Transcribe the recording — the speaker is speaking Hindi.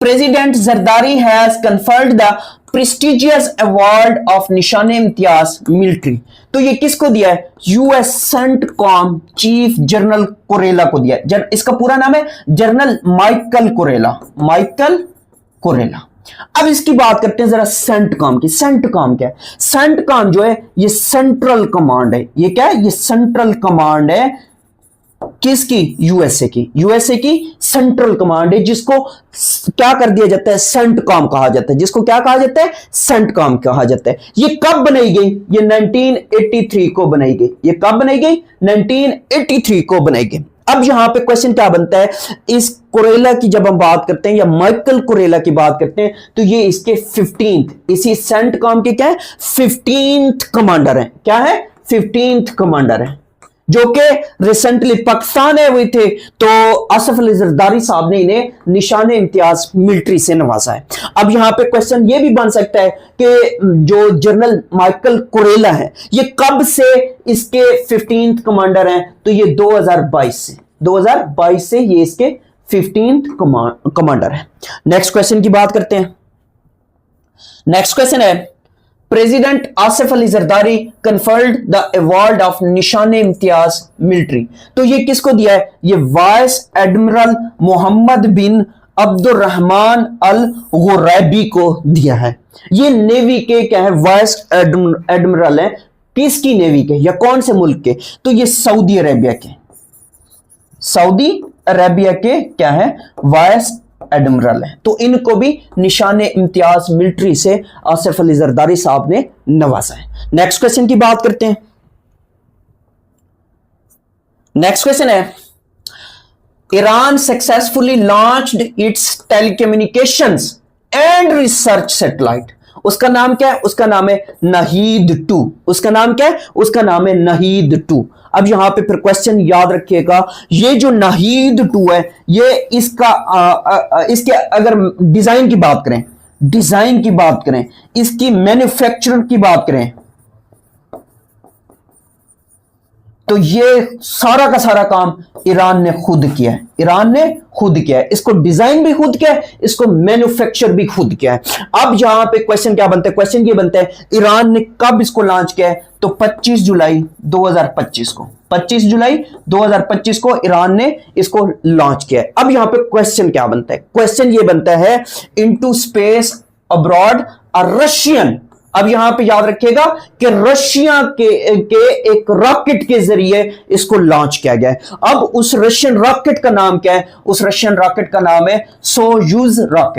President Zardari has conferred the prestigious award of निशान इम्तियाज मिलिट्री। तो ये किसको दिया है? यूएस सेंटकॉम चीफ जनरल कोरेला को दिया है। इसका पूरा नाम है जनरल माइकल कोरेला। माइकल कोरेला। अब इसकी बात करते हैं जरा सेंटकॉम की। सेंटकॉम क्या है? सेंटकॉम जो है ये सेंट्रल कमांड है। ये क्या है? ये सेंट्रल कमांड है किसकी? यूएसए की। यूएसए की सेंट्रल कमांड है जिसको क्या कर दिया जाता है? सेंटकॉम कहा जाता है। जिसको क्या कहा जाता है? सेंटकॉम कहा जाता है। ये कब बनाई गई? ये 1983 को बनाई गई। ये कब बनाई गई? 1983 को बनाई गई। अब यहां पे क्वेश्चन क्या बनता है? इस कोरेला की जब हम बात करते हैं या माइकल कोरेला की बात करते हैं तो ये इसके 15th, इसी सेंटकॉम के क्या है? 15th कमांडर है। क्या है? 15th कमांडर है, जो कि रिसेंटली पाकिस्तान आए हुए थे तो आसिफ अली जरदारी साहब ने इन्हें निशान इम्तियाज मिलिट्री से नवाजा है। अब यहां पे क्वेश्चन ये भी बन सकता है कि जो जनरल माइकल कोरेला है ये कब से इसके 15th कमांडर हैं? तो ये 2022 से ये इसके 15th कमांडर है। नेक्स्ट क्वेश्चन की बात करते हैं। नेक्स्ट क्वेश्चन है president Asif Ali Zardari conferred the award of निशान इम्तियाज मिलिट्री। तो ये किसको दिया है? ये वाइस एडमिरल मोहम्मद बिन अब्दुर्रहमान अल गुरैबी को दिया है। ये नेवी के क्या है? वाइस एडमिरल है। किसकी नेवी के या कौन से मुल्क के? तो ये सऊदी अरेबिया के। सऊदी अरेबिया के क्या है? वाइस एडमिरल है। तो इनको भी निशान इम्तियाज मिलिट्री से आसिफ अली जरदारी साहब ने नवाजा है। नेक्स्ट क्वेश्चन की बात करते हैं। नेक्स्ट क्वेश्चन है Iran successfully launched it's telecommunications and research satellite. उसका नाम क्या है? उसका नाम है नहीद-2। उसका नाम क्या है? उसका नाम है नहीद-2। अब यहां पे फिर क्वेश्चन याद रखिएगा, ये जो नहीद-2 है ये इसके अगर डिजाइन की बात करें, इसकी मैन्युफैक्चर की बात करें तो ये सारा का सारा काम ईरान ने खुद किया है। इसको डिजाइन भी खुद किया है, इसको मैन्युफैक्चर भी खुद किया है। अब यहां पे क्वेश्चन क्या बनता है? क्वेश्चन ये बनता है ईरान ने कब इसको लॉन्च किया है? तो 25 जुलाई 2025 को। 25 जुलाई 2025 को ईरान ने इसको लॉन्च किया है। अब यहां पे क्वेश्चन क्या बनता है? क्वेश्चन ये बनता है इनटू स्पेस अब्रॉड रशियन। अब यहां पे याद रखिएगा कि रशिया के एक रॉकेट के जरिए इसको लॉन्च किया गया है। अब उस रशियन रॉकेट का नाम क्या है? उस रशियन रॉकेट का नाम है सोयूज रॉकेट।